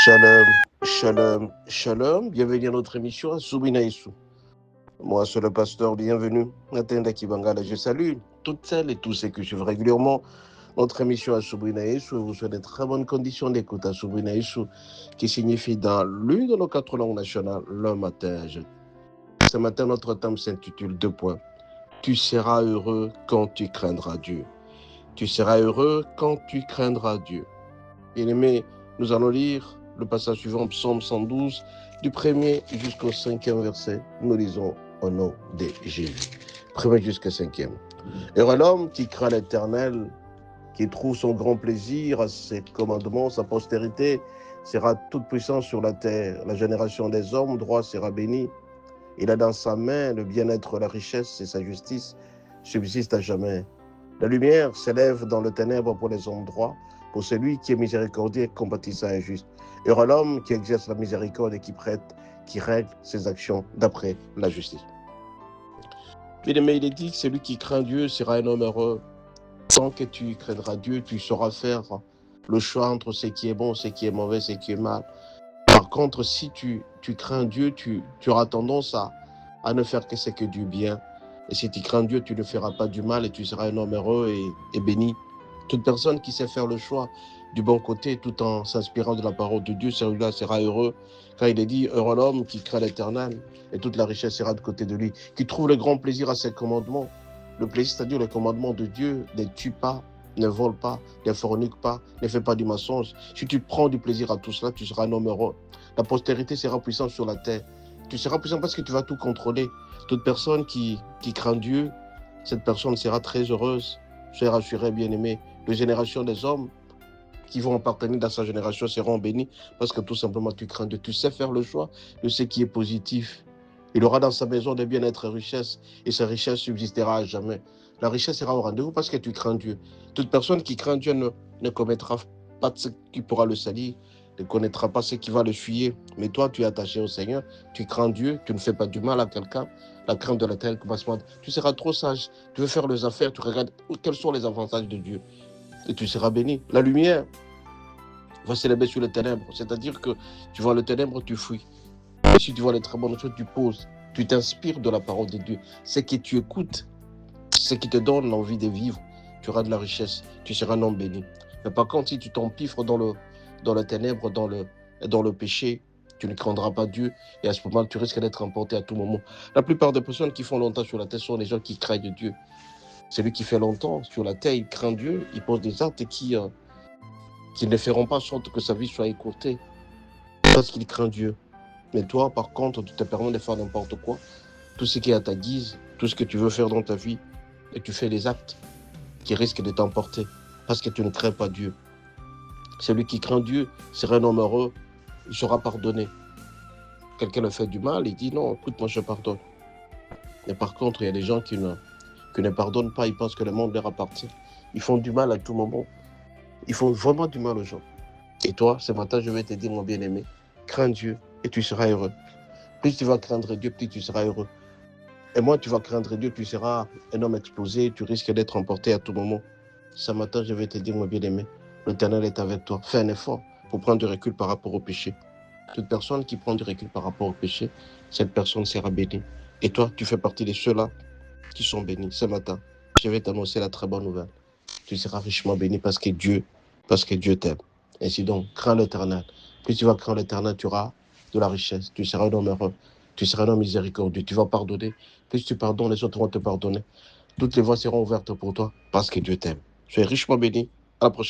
Shalom, shalom, shalom. Bienvenue à notre émission à Soubinaïsou. Moi, c'est le pasteur, bienvenue. Natenda Kibangala, je salue toutes celles et tous ceux qui suivent régulièrement notre émission à Soubinaïsou. Vous souhaitez de très bonnes conditions d'écoute à Soubinaïsou, qui signifie dans l'une de nos 4 langues nationales, le matin. Ce matin, notre thème s'intitule 2 points. Tu seras heureux quand tu craindras Dieu. Tu seras heureux quand tu craindras Dieu. Bien-aimés, nous allons lire le passage suivant, Psaume 112, du 1er jusqu'au 5e verset. Nous lisons au nom de Jésus. 1er jusqu'au 5e. Heureux l'homme qui craint l'Éternel, qui trouve son grand plaisir à ses commandements, sa postérité sera toute puissante sur la terre. La génération des hommes droits sera bénie. Il a dans sa main le bien-être, la richesse et sa justice subsistent à jamais. La lumière s'élève dans le ténèbre pour les hommes droits, pour celui qui est miséricordieux et compatissant et injuste. Heureux l'homme qui exerce la miséricorde et qui règle ses actions d'après la justice. Bien-aimé, il est dit que celui qui craint Dieu sera un homme heureux. Tant que tu craindras Dieu, tu sauras faire le choix entre ce qui est bon, ce qui est mauvais, ce qui est mal. Par contre, si tu crains Dieu, tu auras tendance à ne faire que ce que Dieu bien. Et si tu crains Dieu, tu ne feras pas du mal et tu seras un homme heureux et béni. Toute personne qui sait faire le choix du bon côté tout en s'inspirant de la parole de Dieu, celui-là sera heureux. Quand il est dit, heureux l'homme qui craint l'Éternel et toute la richesse sera de côté de lui, qui trouve le grand plaisir à ses commandements. Le plaisir, c'est-à-dire le commandement de Dieu, ne tue pas, ne vole pas, ne fornique pas, ne fais pas du mensonge. Si tu prends du plaisir à tout cela, tu seras un homme heureux. La postérité sera puissante sur la terre. Tu seras puissant parce que tu vas tout contrôler. Toute personne qui craint Dieu, cette personne sera très heureuse. Soyez rassurés, bien-aimés. Les générations des hommes qui vont appartenir dans sa génération seront bénis parce que tout simplement tu crains Dieu. Tu sais faire le choix de ce qui est positif. Il aura dans sa maison des bien-être et richesses et sa richesse subsistera à jamais. La richesse sera au rendez-vous parce que tu crains Dieu. Toute personne qui craint Dieu ne commettra pas de ce qui pourra le salir, ne connaîtra pas ce qui va le fuyer. Mais toi, tu es attaché au Seigneur, tu crains Dieu, tu ne fais pas du mal à quelqu'un. La crainte de l'Éternel commencement. Tu seras trop sage. Tu veux faire les affaires, tu regardes quels sont les avantages de Dieu. Et tu seras béni. La lumière va s'élever sur le ténèbre. C'est-à-dire que tu vois le ténèbre, tu fuis. Et si tu vois les très bonnes choses, tu poses. Tu t'inspires de la parole de Dieu. Ce que tu écoutes, ce qui te donne l'envie de vivre, tu auras de la richesse. Tu seras un homme béni. Mais par contre, si tu t'empiffres dans le ténèbre, dans le péché, tu ne craindras pas Dieu. Et à ce moment, tu risques d'être emporté à tout moment. La plupart des personnes qui font longtemps sur la terre sont les gens qui craignent Dieu. Celui qui fait longtemps sur la terre, il craint Dieu, il pose des actes qui ne feront pas en sorte que sa vie soit écourtée. Parce qu'il craint Dieu. Mais toi, par contre, tu te permets de faire n'importe quoi. Tout ce qui est à ta guise, tout ce que tu veux faire dans ta vie, et tu fais des actes qui risquent de t'emporter. Parce que tu ne crains pas Dieu. Celui qui craint Dieu sera un homme heureux, il sera pardonné. Quelqu'un le fait du mal, il dit non, écoute, moi je pardonne. Mais par contre, il y a des gens qui ne pardonnent pas, ils pensent que le monde leur appartient. Ils font du mal à tout moment. Ils font vraiment du mal aux gens. Et toi, ce matin, je vais te dire, mon bien-aimé, crains Dieu et tu seras heureux. Plus tu vas craindre Dieu, plus tu seras heureux. Et moins tu vas craindre Dieu, tu seras un homme explosé, tu risques d'être emporté à tout moment. Ce matin, je vais te dire, mon bien-aimé, l'Éternel est avec toi. Fais un effort pour prendre du recul par rapport au péché. Toute personne qui prend du recul par rapport au péché, cette personne sera bénie. Et toi, tu fais partie de ceux-là qui sont bénis. Ce matin, je vais t'annoncer la très bonne nouvelle. Tu seras richement béni parce que Dieu t'aime. Ainsi donc, crains l'Éternel. Plus tu vas craindre l'Éternel, tu auras de la richesse. Tu seras un homme heureux. Tu seras un homme miséricordieux. Tu vas pardonner. Plus tu pardonnes, les autres vont te pardonner. Toutes les voies seront ouvertes pour toi parce que Dieu t'aime. Sois richement béni. À la prochaine.